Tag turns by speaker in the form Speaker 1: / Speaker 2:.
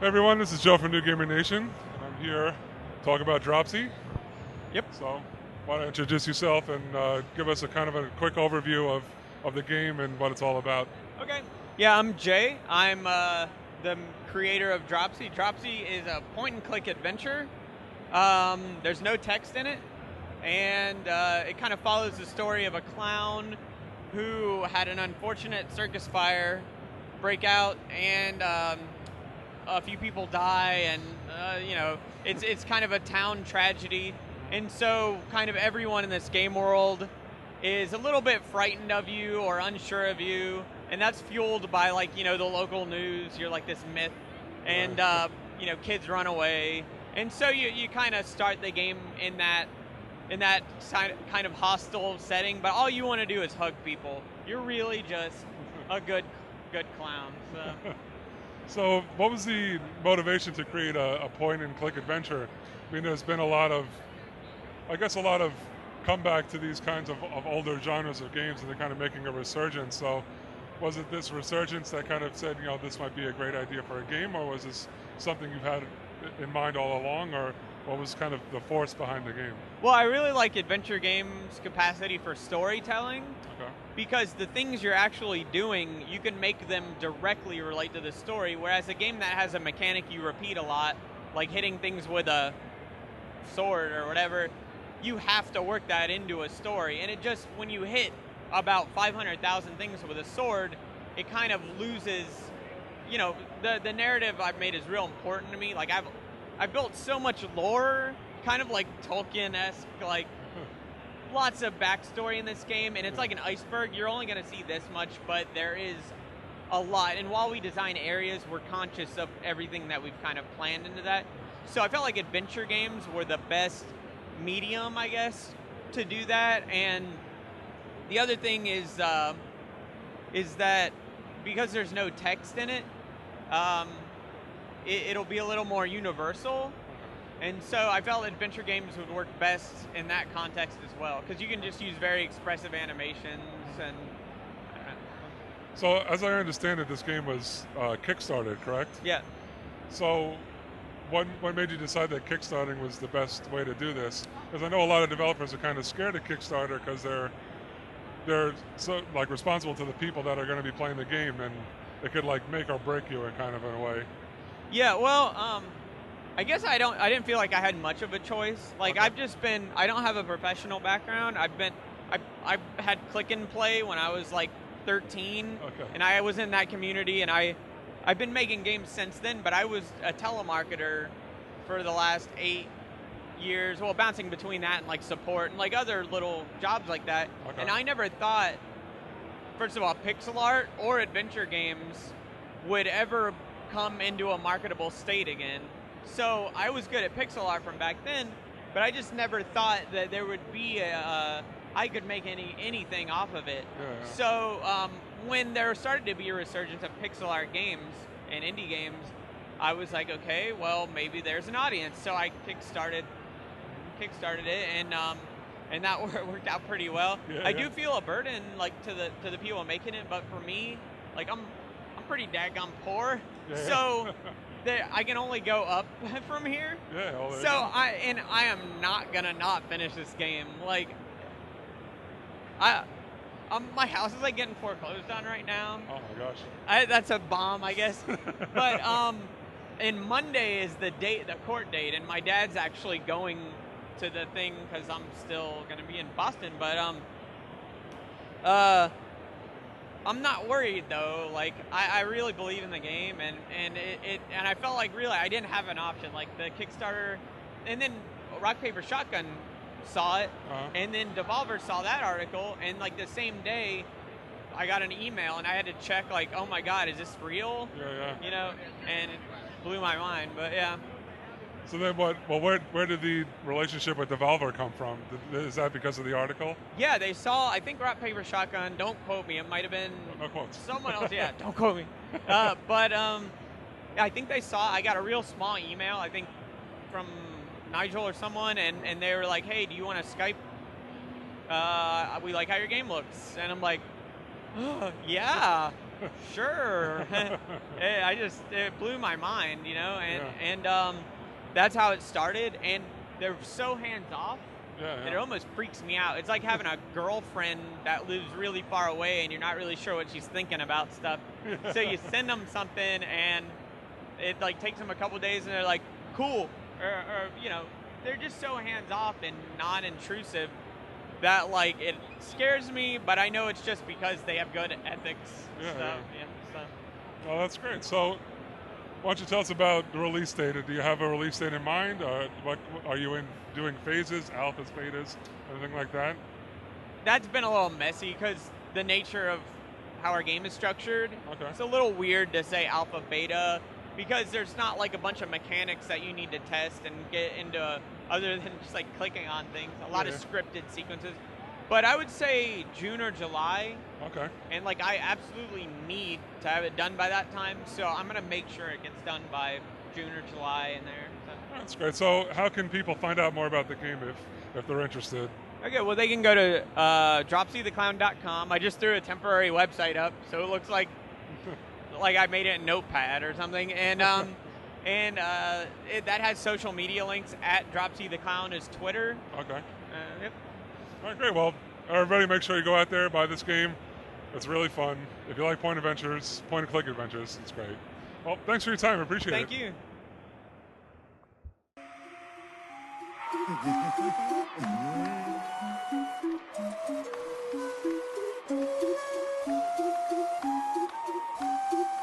Speaker 1: Hey everyone, this is Joe from New Gamer Nation, and I'm here to talk about Dropsy.
Speaker 2: Yep.
Speaker 1: So, why don't you introduce yourself and give us a kind of a quick overview of the game and what it's all about.
Speaker 2: Okay. Yeah, I'm Jay. I'm the creator of Dropsy. Dropsy is a point-and-click adventure. There's no text in it, and it kind of follows the story of a clown who had an unfortunate circus fire break out, and a few people die, and it's kind of a town tragedy, and so kind of everyone in this game world is a little bit frightened of you or unsure of you, and that's fueled by the local news. You're like this myth, and kids run away, and so you kind of start the game in that kind of hostile setting, but all you want to do is hug people. You're really just a good clown. So.
Speaker 1: So, what was the motivation to create a point-and-click adventure? I mean, there's been a lot of comeback to these kinds of older genres of games, and they're kind of making a resurgence. So, was it this resurgence that kind of said, this might be a great idea for a game, or was this something you've had in mind all along, or what was kind of the force behind the game?
Speaker 2: Well, I really like adventure games' capacity for storytelling.
Speaker 1: Okay.
Speaker 2: Because the things you're actually doing, you can make them directly relate to the story, whereas a game that has a mechanic you repeat a lot, like hitting things with a sword or whatever, you have to work that into a story. And it just, when you hit about 500,000 things with a sword, it kind of loses, the narrative I've made is real important to me. Like, I've built so much lore, kind of like Tolkien-esque, lots of backstory in this game, and it's like an iceberg. You're only going to see this much, but there is a lot. And while we design areas, we're conscious of everything that we've kind of planned into that. So I felt like adventure games were the best medium, I guess, to do that. And the other thing is that because there's no text in it, it'll be a little more universal. And so I felt adventure games would work best in that context as well, because you can just use very expressive animations and.
Speaker 1: So, as I understand it, this game was Kickstarted, correct?
Speaker 2: Yeah.
Speaker 1: So, what made you decide that Kickstarting was the best way to do this? Because I know a lot of developers are kind of scared of Kickstarter because they're so responsible to the people that are going to be playing the game, and it could make or break you in a way.
Speaker 2: Yeah. Well. I guess I didn't feel like I had much of a choice. Like, okay. I don't have a professional background. I had click and play when I was 13,
Speaker 1: okay.
Speaker 2: And I was in that community, and I've been making games since then, but I was a telemarketer for the last 8 years, well, bouncing between that and support and other little jobs like that.
Speaker 1: Okay.
Speaker 2: And I never thought, first of all, pixel art or adventure games would ever come into a marketable state again. So I was good at pixel art from back then, but I just never thought that there would be I could make anything off of it.
Speaker 1: Yeah.
Speaker 2: So when there started to be a resurgence of pixel art games and indie games, I was like, okay, well, maybe there's an audience. So I kickstarted it, and that worked out pretty well.
Speaker 1: Yeah,
Speaker 2: I do feel a burden to the people making it, but for me, I'm pretty daggone poor,
Speaker 1: yeah.
Speaker 2: So. I can only go up from here.
Speaker 1: Yeah.
Speaker 2: So I am not gonna not finish this game. My house is getting foreclosed on right now.
Speaker 1: Oh my gosh.
Speaker 2: That's a bomb, I guess. But and Monday is the court date, and my dad's actually going to the thing because I'm still gonna be in Boston. But I'm not worried though. I really believe in the game, and I felt like really I didn't have an option. The Kickstarter, and then Rock Paper Shotgun saw it, and then Devolver saw that article, and the same day I got an email, and I had to check oh my God, is this real?
Speaker 1: Yeah.
Speaker 2: And it blew my mind. But yeah.
Speaker 1: So then what? Well, where did the relationship with Devolver come from? Is that because of the article?
Speaker 2: Yeah, they saw, I think, Rock Paper Shotgun. Don't quote me. It might have been
Speaker 1: no quotes.
Speaker 2: Someone else. Yeah, don't quote me. But I think they saw. I got a real small email, I think, from Nigel or someone, and they were like, "Hey, do you want to Skype? We like how your game looks." And I'm like, oh, "Yeah." Sure. It blew my mind, you know,
Speaker 1: Yeah.
Speaker 2: and that's how it started. And they're so hands off.
Speaker 1: Yeah,
Speaker 2: It
Speaker 1: yeah.
Speaker 2: almost freaks me out. It's like having a girlfriend that lives really far away and you're not really sure what she's thinking about stuff. So you send them something and it like takes them a couple days and they're like, cool. Or you know, they're just so hands off and non-intrusive that like it scares me, but I know it's just because they have good ethics
Speaker 1: Yeah,
Speaker 2: stuff.
Speaker 1: yeah.
Speaker 2: Yeah, so.
Speaker 1: Well, that's great. So, why don't you tell us about the release date? Do you have a release date in mind? What are you doing phases, alphas, betas, anything like that?
Speaker 2: That's been a little messy because the nature of how our game is structured.
Speaker 1: Okay.
Speaker 2: It's a little weird to say alpha beta because there's not like a bunch of mechanics that you need to test and get into other than just like clicking on things. A lot of scripted sequences. But I would say June or July.
Speaker 1: Okay.
Speaker 2: And like I absolutely need to have it done by that time, so I'm gonna make sure it gets done by June or July in there. So.
Speaker 1: That's great. So, how can people find out more about the game if they're interested?
Speaker 2: Okay, well they can go to dropsytheclown.com. I just threw a temporary website up, so it looks like I made it in Notepad or something, and that has social media links. At Dropsy the Clown is Twitter.
Speaker 1: Okay.
Speaker 2: Yep.
Speaker 1: All right, great. Well, everybody, make sure you go out there, buy this game. It's really fun. If you like point and click adventures, it's great. Well, thanks for your time. I appreciate it.
Speaker 2: Thank you.